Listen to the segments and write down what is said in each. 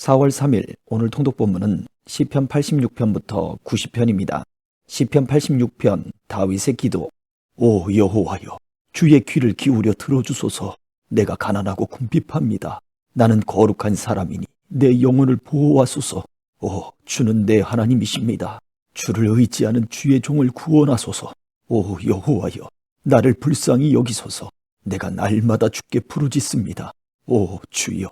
4월 3일 오늘 통독 본문은 시편 86편부터 90편입니다. 시편 86편 다윗의 기도. 오 여호와여, 주의 귀를 기울여 들어주소서. 내가 가난하고 궁핍합니다. 나는 거룩한 사람이니 내 영혼을 보호하소서. 오, 주는 내 하나님이십니다. 주를 의지하는 주의 종을 구원하소서. 오 여호와여, 나를 불쌍히 여기소서. 내가 날마다 주께 부르짖습니다. 오 주여,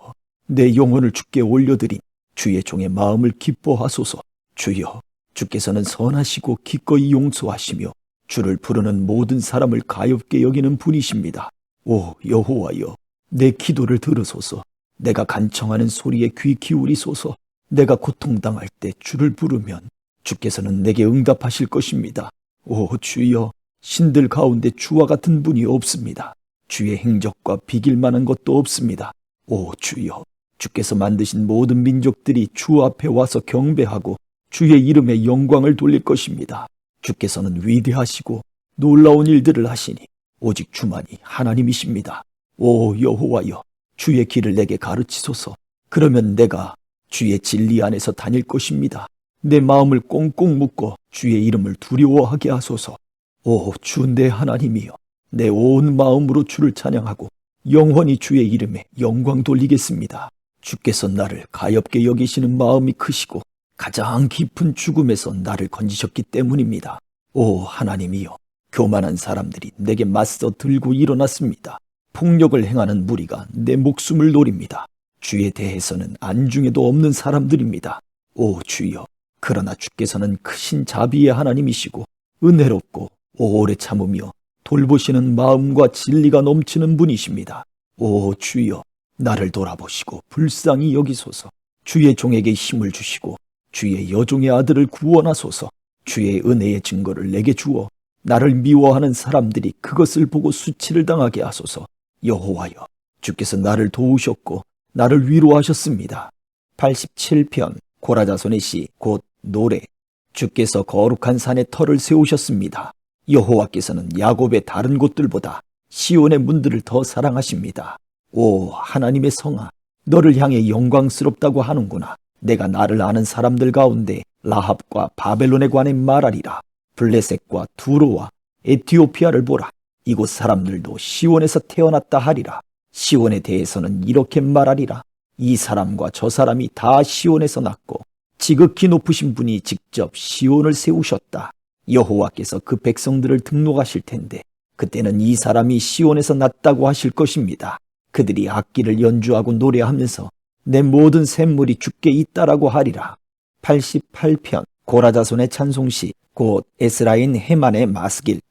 내 영혼을 주께 올려드린 주의 종의 마음을 기뻐하소서. 주여, 주께서는 선하시고 기꺼이 용서하시며 주를 부르는 모든 사람을 가엾게 여기는 분이십니다. 오 여호와여, 내 기도를 들으소서. 내가 간청하는 소리에 귀 기울이소서. 내가 고통당할 때 주를 부르면 주께서는 내게 응답하실 것입니다. 오 주여, 신들 가운데 주와 같은 분이 없습니다. 주의 행적과 비길 만한 것도 없습니다. 오 주여, 주께서 만드신 모든 민족들이 주 앞에 와서 경배하고 주의 이름에 영광을 돌릴 것입니다. 주께서는 위대하시고 놀라운 일들을 하시니 오직 주만이 하나님이십니다. 오 여호와여, 주의 길을 내게 가르치소서. 그러면 내가 주의 진리 안에서 다닐 것입니다. 내 마음을 꽁꽁 묶어 주의 이름을 두려워하게 하소서. 오 주 내 하나님이여, 내 온 마음으로 주를 찬양하고 영원히 주의 이름에 영광 돌리겠습니다. 주께서 나를 가엾게 여기시는 마음이 크시고 가장 깊은 죽음에서 나를 건지셨기 때문입니다. 오 하나님이여, 교만한 사람들이 내게 맞서 들고 일어났습니다. 폭력을 행하는 무리가 내 목숨을 노립니다. 주에 대해서는 안중에도 없는 사람들입니다. 오 주여, 그러나 주께서는 크신 자비의 하나님이시고 은혜롭고 오래 참으며 돌보시는 마음과 진리가 넘치는 분이십니다. 오 주여, 나를 돌아보시고 불쌍히 여기소서. 주의 종에게 힘을 주시고 주의 여종의 아들을 구원하소서. 주의 은혜의 증거를 내게 주어 나를 미워하는 사람들이 그것을 보고 수치를 당하게 하소서. 여호와여, 주께서 나를 도우셨고 나를 위로하셨습니다. 87편 고라자손의 시 곧 노래. 주께서 거룩한 산에 터를 세우셨습니다. 여호와께서는 야곱의 다른 곳들보다 시온의 문들을 더 사랑하십니다. 오 하나님의 성아, 너를 향해 영광스럽다고 하는구나. 내가 나를 아는 사람들 가운데 라합과 바벨론에 관해 말하리라. 블레셋과 두로와 에티오피아를 보라. 이곳 사람들도 시온에서 태어났다 하리라. 시온에 대해서는 이렇게 말하리라. 이 사람과 저 사람이 다 시온에서 났고 지극히 높으신 분이 직접 시온을 세우셨다. 여호와께서 그 백성들을 등록하실 텐데 그때는 이 사람이 시온에서 났다고 하실 것입니다. 그들이 악기를 연주하고 노래하면서 내 모든 샘물이 주께 있다라고 하리라. 88편 고라자손의 찬송시 곧 에스라인 헤만의 마스길.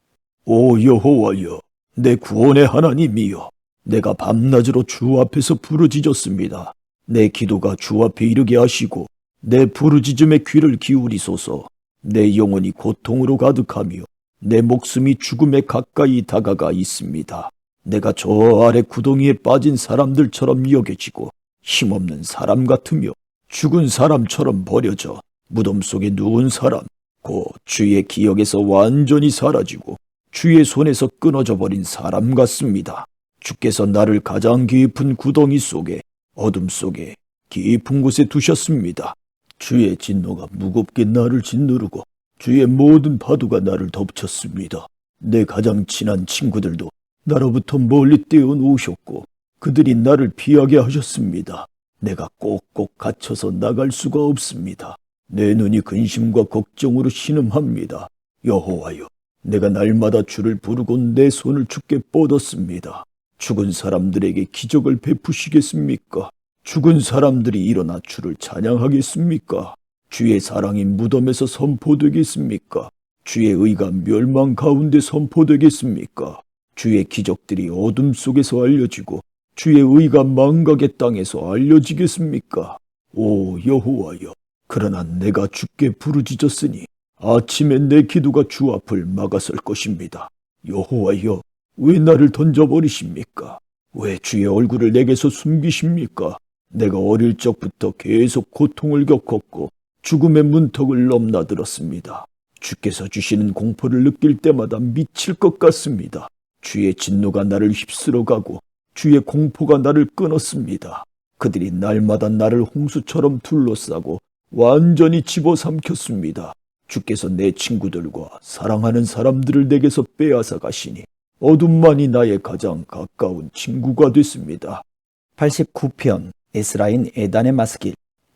오 여호와여, 내 구원의 하나님이여, 내가 밤낮으로 주 앞에서 부르짖었습니다. 내 기도가 주 앞에 이르게 하시고 내 부르짖음에 귀를 기울이소서. 내 영혼이 고통으로 가득하며 내 목숨이 죽음에 가까이 다가가 있습니다. 내가 저 아래 구덩이에 빠진 사람들처럼 여겨지고 힘없는 사람 같으며 죽은 사람처럼 버려져 무덤 속에 누운 사람, 곧 주의 기억에서 완전히 사라지고 주의 손에서 끊어져 버린 사람 같습니다. 주께서 나를 가장 깊은 구덩이 속에, 어둠 속에 깊은 곳에 두셨습니다. 주의 진노가 무겁게 나를 짓누르고 주의 모든 파도가 나를 덮쳤습니다. 내 가장 친한 친구들도 나로부터 멀리 떼어놓으셨고 그들이 나를 피하게 하셨습니다. 내가 꼭꼭 갇혀서 나갈 수가 없습니다. 내 눈이 근심과 걱정으로 신음합니다. 여호와여, 내가 날마다 주를 부르고 내 손을 주께 뻗었습니다. 죽은 사람들에게 기적을 베푸시겠습니까? 죽은 사람들이 일어나 주를 찬양하겠습니까? 주의 사랑이 무덤에서 선포되겠습니까? 주의 의가 멸망 가운데 선포되겠습니까? 주의 기적들이 어둠 속에서 알려지고 주의 의가 망각의 땅에서 알려지겠습니까? 오 여호와여, 그러나 내가 주께 부르짖었으니 아침에 내 기도가 주 앞을 막아설 것입니다. 여호와여, 왜 나를 던져버리십니까? 왜 주의 얼굴을 내게서 숨기십니까? 내가 어릴 적부터 계속 고통을 겪었고 죽음의 문턱을 넘나들었습니다. 주께서 주시는 공포를 느낄 때마다 미칠 것 같습니다. 주의 진노가 나를 휩쓸어가고 주의 공포가 나를 끊었습니다. 그들이 날마다 나를 홍수처럼 둘러싸고 완전히 집어삼켰습니다. 주께서 내 친구들과 사랑하는 사람들을 내게서 빼앗아 가시니 어둠만이 나의 가장 가까운 친구가 됐습니다. 89편 에스라인 에단의 마스길.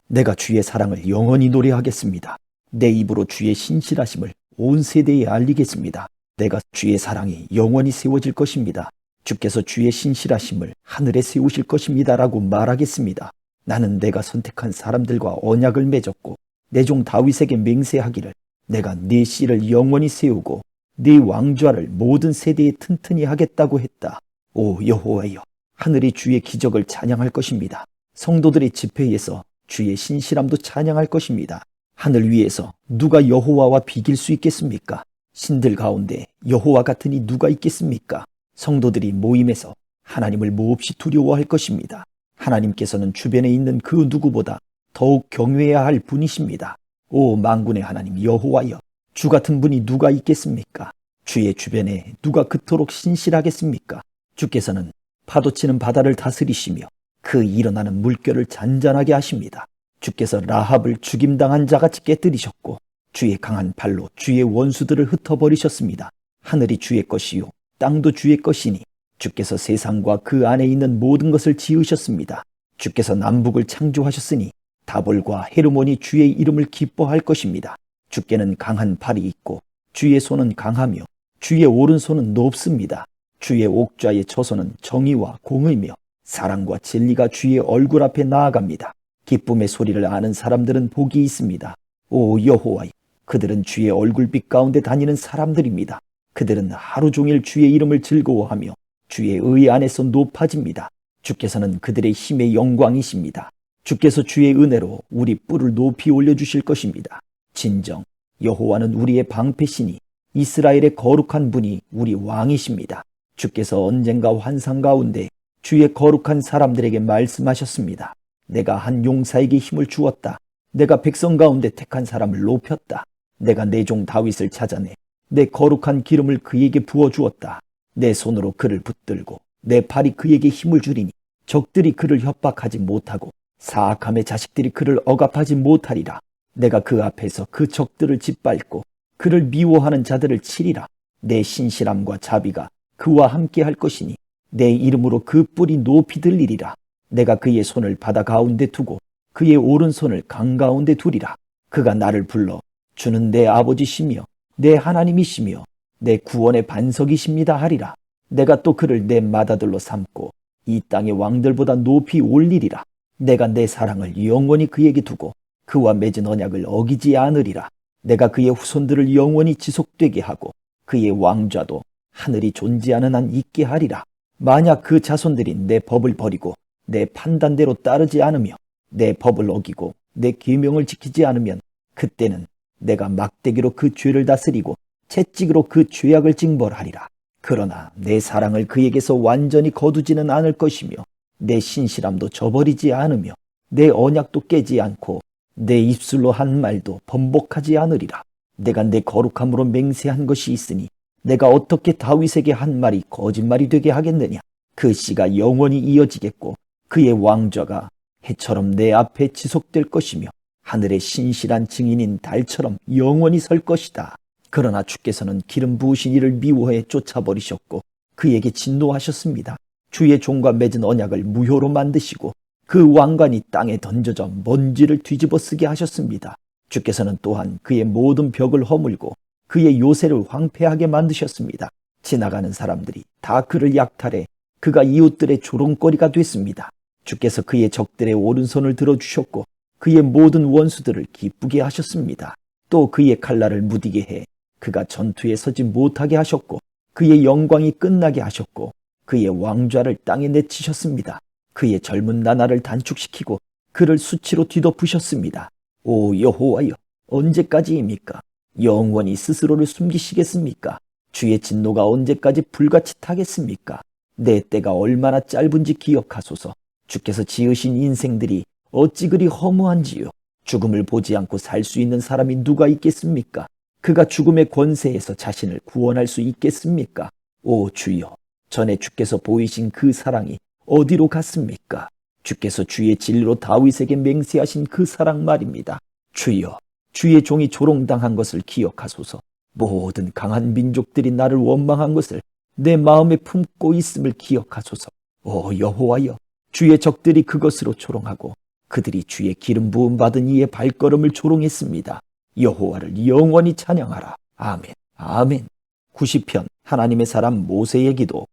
내가 주의 사랑을 영원히 노래하겠습니다. 내 입으로 주의 신실하심을 온 세대에 알리겠습니다. 내가 주의 사랑이 영원히 세워질 것입니다. 주께서 주의 신실하심을 하늘에 세우실 것입니다라고 말하겠습니다. 나는 내가 선택한 사람들과 언약을 맺었고 내 종 다윗에게 맹세하기를 내가 네 씨를 영원히 세우고 네 왕좌를 모든 세대에 튼튼히 하겠다고 했다. 오 여호와여, 하늘이 주의 기적을 찬양할 것입니다. 성도들의 집회에서 주의 신실함도 찬양할 것입니다. 하늘 위에서 누가 여호와와 비길 수 있겠습니까? 신들 가운데 여호와 같으니 누가 있겠습니까? 성도들이 모임에서 하나님을 몹시 두려워할 것입니다. 하나님께서는 주변에 있는 그 누구보다 더욱 경외해야 할 분이십니다. 오 만군의 하나님 여호와여, 주 같은 분이 누가 있겠습니까? 주의 주변에 누가 그토록 신실하겠습니까? 주께서는 파도치는 바다를 다스리시며 그 일어나는 물결을 잔잔하게 하십니다. 주께서 라합을 죽임당한 자같이 깨뜨리셨고 주의 강한 발로 주의 원수들을 흩어버리셨습니다. 하늘이 주의 것이요 땅도 주의 것이니 주께서 세상과 그 안에 있는 모든 것을 지으셨습니다. 주께서 남북을 창조하셨으니 다볼과 헤르몬이 주의 이름을 기뻐할 것입니다. 주께는 강한 발이 있고 주의 손은 강하며 주의 오른손은 높습니다. 주의 옥좌의 처소는 정의와 공의며 사랑과 진리가 주의 얼굴 앞에 나아갑니다. 기쁨의 소리를 아는 사람들은 복이 있습니다. 오 여호와여, 그들은 주의 얼굴빛 가운데 다니는 사람들입니다. 그들은 하루 종일 주의 이름을 즐거워하며 주의 의 안에서 높아집니다. 주께서는 그들의 힘의 영광이십니다. 주께서 주의 은혜로 우리 뿔을 높이 올려주실 것입니다. 진정 여호와는 우리의 방패시니 이스라엘의 거룩한 분이 우리 왕이십니다. 주께서 언젠가 환상 가운데 주의 거룩한 사람들에게 말씀하셨습니다. 내가 한 용사에게 힘을 주었다. 내가 백성 가운데 택한 사람을 높였다. 내가 내 종 다윗을 찾아내 내 거룩한 기름을 그에게 부어주었다. 내 손으로 그를 붙들고 내 팔이 그에게 힘을 주리니 적들이 그를 협박하지 못하고 사악함의 자식들이 그를 억압하지 못하리라. 내가 그 앞에서 그 적들을 짓밟고 그를 미워하는 자들을 치리라. 내 신실함과 자비가 그와 함께 할 것이니 내 이름으로 그 뿔이 높이 들리리라. 내가 그의 손을 바다 가운데 두고 그의 오른손을 강 가운데 두리라. 그가 나를 불러 주는 내 아버지시며 내 하나님이시며 내 구원의 반석이십니다 하리라. 내가 또 그를 내 맏아들로 삼고 이 땅의 왕들보다 높이 올리리라. 내가 내 사랑을 영원히 그에게 두고 그와 맺은 언약을 어기지 않으리라. 내가 그의 후손들을 영원히 지속되게 하고 그의 왕좌도 하늘이 존재하는 한 있게 하리라. 만약 그 자손들이 내 법을 버리고 내 판단대로 따르지 않으며 내 법을 어기고 내 계명을 지키지 않으면 그때는 내가 막대기로 그 죄를 다스리고 채찍으로 그 죄악을 징벌하리라. 그러나 내 사랑을 그에게서 완전히 거두지는 않을 것이며 내 신실함도 저버리지 않으며 내 언약도 깨지 않고 내 입술로 한 말도 번복하지 않으리라. 내가 내 거룩함으로 맹세한 것이 있으니 내가 어떻게 다윗에게 한 말이 거짓말이 되게 하겠느냐. 그 씨가 영원히 이어지겠고 그의 왕좌가 해처럼 내 앞에 지속될 것이며 하늘의 신실한 증인인 달처럼 영원히 설 것이다. 그러나 주께서는 기름 부으신 이를 미워해 쫓아버리셨고 그에게 진노하셨습니다. 주의 종과 맺은 언약을 무효로 만드시고 그 왕관이 땅에 던져져 먼지를 뒤집어 쓰게 하셨습니다. 주께서는 또한 그의 모든 벽을 허물고 그의 요새를 황폐하게 만드셨습니다. 지나가는 사람들이 다 그를 약탈해 그가 이웃들의 조롱거리가 됐습니다. 주께서 그의 적들의 오른손을 들어주셨고 그의 모든 원수들을 기쁘게 하셨습니다. 또 그의 칼날을 무디게 해 그가 전투에 서지 못하게 하셨고 그의 영광이 끝나게 하셨고 그의 왕좌를 땅에 내치셨습니다. 그의 젊은 나날을 단축시키고 그를 수치로 뒤덮으셨습니다. 오 여호와여, 언제까지입니까? 영원히 스스로를 숨기시겠습니까? 주의 진노가 언제까지 불같이 타겠습니까? 내 때가 얼마나 짧은지 기억하소서. 주께서 지으신 인생들이 어찌 그리 허무한지요. 죽음을 보지 않고 살 수 있는 사람이 누가 있겠습니까? 그가 죽음의 권세에서 자신을 구원할 수 있겠습니까? 오 주여, 전에 주께서 보이신 그 사랑이 어디로 갔습니까? 주께서 주의 진리로 다윗에게 맹세하신 그 사랑 말입니다. 주여, 주의 종이 조롱당한 것을 기억하소서. 모든 강한 민족들이 나를 원망한 것을 내 마음에 품고 있음을 기억하소서. 오 여호와여, 주의 적들이 그것으로 조롱하고 그들이 주의 기름 부음 받은 이의 발걸음을 조롱했습니다. 여호와를 영원히 찬양하라. 아멘. 아멘. 90편 하나님의 사람 모세의 기도.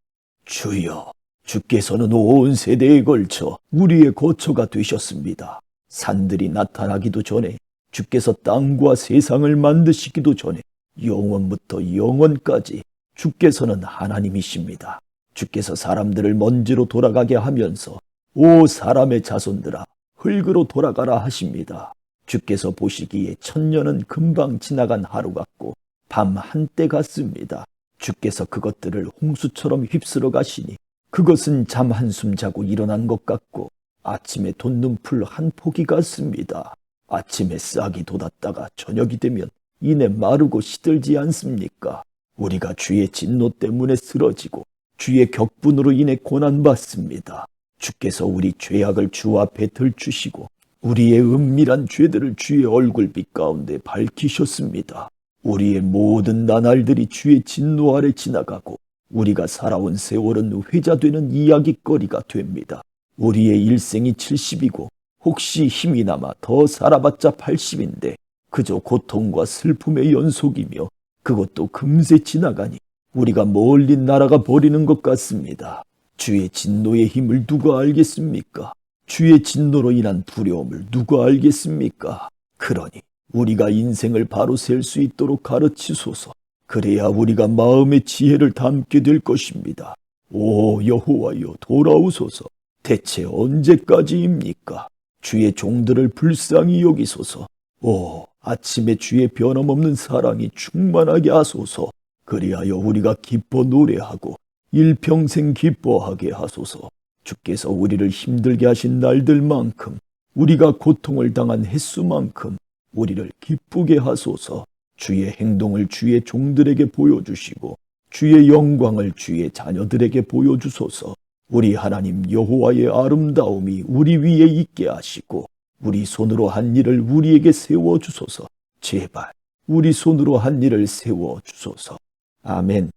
주여, 주께서는 온 세대에 걸쳐 우리의 거처가 되셨습니다. 산들이 나타나기도 전에, 주께서 땅과 세상을 만드시기도 전에 영원부터 영원까지 주께서는 하나님이십니다. 주께서 사람들을 먼지로 돌아가게 하면서 오 사람의 자손들아 흙으로 돌아가라 하십니다. 주께서 보시기에 천년은 금방 지나간 하루 같고 밤 한때 같습니다. 주께서 그것들을 홍수처럼 휩쓸어 가시니 그것은 잠 한숨 자고 일어난 것 같고 아침에 돋는 풀 한 포기 같습니다. 아침에 싹이 돋았다가 저녁이 되면 이내 마르고 시들지 않습니까? 우리가 주의 진노 때문에 쓰러지고 주의 격분으로 인해 고난받습니다. 주께서 우리 죄악을 주 앞에 들추시고 우리의 은밀한 죄들을 주의 얼굴빛 가운데 밝히셨습니다. 우리의 모든 나날들이 주의 진노 아래 지나가고 우리가 살아온 세월은 회자되는 이야기거리가 됩니다. 우리의 일생이 70이고 혹시 힘이 남아 더 살아봤자 80인데 그저 고통과 슬픔의 연속이며 그것도 금세 지나가니 우리가 멀리 날아가 버리는 것 같습니다. 주의 진노의 힘을 누가 알겠습니까? 주의 진노로 인한 두려움을 누가 알겠습니까? 그러니 우리가 인생을 바로 셀 수 있도록 가르치소서. 그래야 우리가 마음의 지혜를 담게 될 것입니다. 오 여호와여, 돌아오소서. 대체 언제까지입니까? 주의 종들을 불쌍히 여기소서. 오 아침에 주의 변함없는 사랑이 충만하게 하소서. 그리하여 우리가 기뻐 노래하고 일평생 기뻐하게 하소서. 주께서 우리를 힘들게 하신 날들만큼 우리가 고통을 당한 횟수만큼 우리를 기쁘게 하소서. 주의 행동을 주의 종들에게 보여주시고 주의 영광을 주의 자녀들에게 보여주소서. 우리 하나님 여호와의 아름다움이 우리 위에 있게 하시고 우리 손으로 한 일을 우리에게 세워주소서. 제발 우리 손으로 한 일을 세워주소서. 아멘.